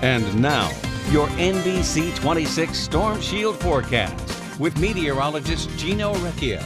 And now, your NBC26 Storm Shield forecast with meteorologist Gino Recchia.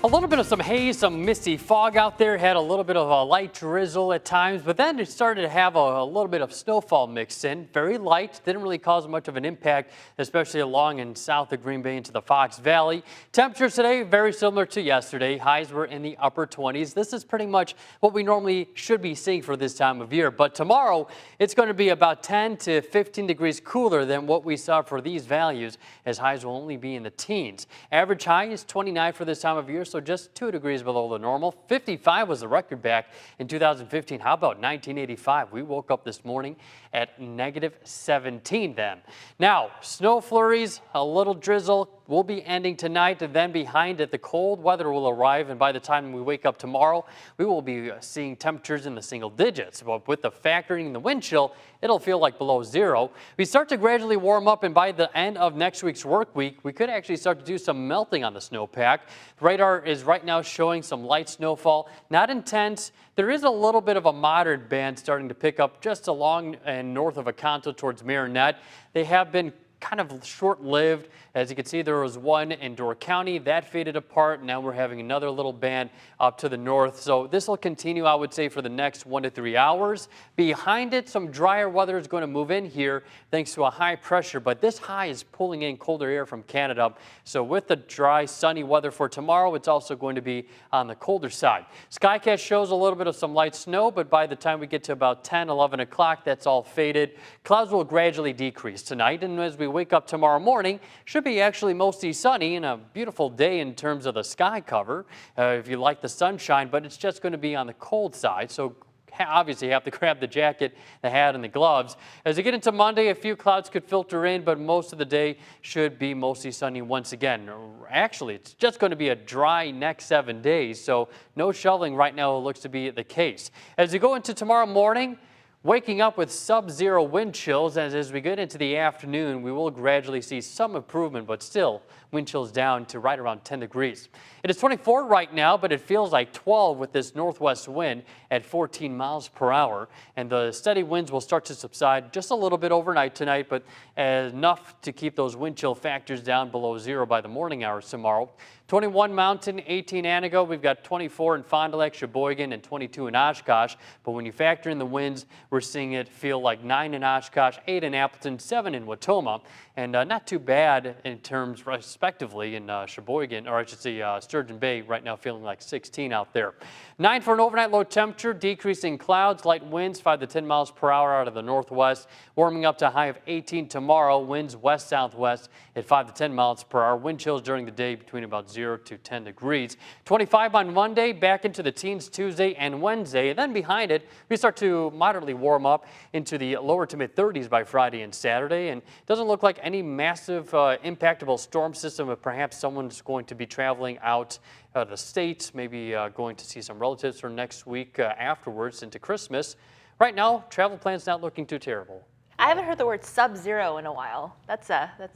A little bit of some haze, some misty fog out there, had a little bit of a light drizzle at times, but then it started to have a little bit of snowfall mixed in. Very light, didn't really cause much of an impact, especially along and south of Green Bay into the Fox Valley. Temperatures today very similar to yesterday. Highs were in the upper 20s. This is pretty much what we normally should be seeing for this time of year. But tomorrow, it's going to be about 10 to 15 degrees cooler than what we saw for these values, as highs will only be in the teens. Average high is 29 for this time of year, so just 2 degrees below the normal. 55 was the record back in 2015. How about 1985? We woke up this morning at negative 17 then. Now, snow flurries, a little drizzle will be ending tonight, and then behind it, the cold weather will arrive, and by the time we wake up tomorrow, we will be seeing temperatures in the single digits. But with the factoring in the wind chill, it'll feel like below zero. We start to gradually warm up, and by the end of next week's work week, we could actually start to do some melting on the snowpack. Radar is right now showing some light snowfall, not intense. There is a little bit of a moderate band starting to pick up just along and north of Acanto towards Marinette. They have been kind of short-lived. As you can see, there was one in Door County that faded apart. Now we're having another little band up to the north. So this will continue, I would say, for the next 1 to 3 hours. Behind it, some drier weather is going to move in here thanks to a high pressure, but this high is pulling in colder air from Canada. So with the dry, sunny weather for tomorrow, it's also going to be on the colder side. Skycast shows a little bit of some light snow, but by the time we get to about 10, 11 o'clock, that's all faded. Clouds will gradually decrease tonight, and as we wake up tomorrow morning, should be actually mostly sunny and a beautiful day in terms of the sky cover if you like the sunshine, but it's just going to be on the cold side. So obviously you have to grab the jacket, the hat, and the gloves. As you get into Monday, a few clouds could filter in, but most of the day should be mostly sunny once again. Actually, it's just going to be a dry next 7 days, so no shoveling right now looks to be the case. As you go into tomorrow morning, waking up with sub-zero wind chills, as we get into the afternoon, we will gradually see some improvement, but still wind chills down to right around 10 degrees. It is 24 right now, but it feels like 12 with this northwest wind at 14 miles per hour. And the steady winds will start to subside just a little bit overnight tonight, but enough to keep those wind chill factors down below zero by the morning hours tomorrow. 21 Mountain, 18 Antigo. We've got 24 in Fond du Lac, Sheboygan, and 22 in Oshkosh. But when you factor in the winds, we're seeing it feel like 9 in Oshkosh, 8 in Appleton, 7 in Watoma, and not too bad in terms, respectively, in Sheboygan, or I should say Sturgeon Bay, right now feeling like 16 out there. 9 for an overnight low temperature, decreasing clouds, light winds 5 to 10 miles per hour out of the northwest, warming up to a high of 18 tomorrow, winds west-southwest at 5 to 10 miles per hour, wind chills during the day between about 0 to 10 degrees. 25 on Monday, back into the teens Tuesday and Wednesday, and then behind it, we start to moderately warm up into the lower to mid 30s by Friday and Saturday, and it doesn't look like any massive impactable storm system, but perhaps someone's going to be traveling out of the state, maybe going to see some relatives for next week afterwards into Christmas. Right now, travel plans not looking too terrible. I haven't heard the word sub-zero in a while.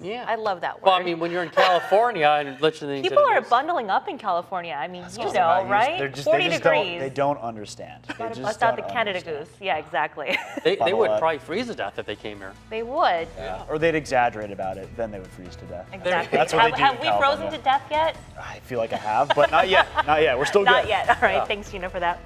Yeah. I love that word. Well, I mean, when you're in California and listening people are bundling up in California. I mean, you know, right? 40 degrees. They don't understand. They just bust out the Canada Goose. Yeah, exactly. They would probably freeze to death if they came here. They would. Yeah. Or they'd exaggerate about it. Then they would freeze to death. Exactly. That's what they do Have in we California. frozen to death yet? I feel like I have, but not yet. Not yet. We're still good. Not yet. All right. Thanks, Gino, for that.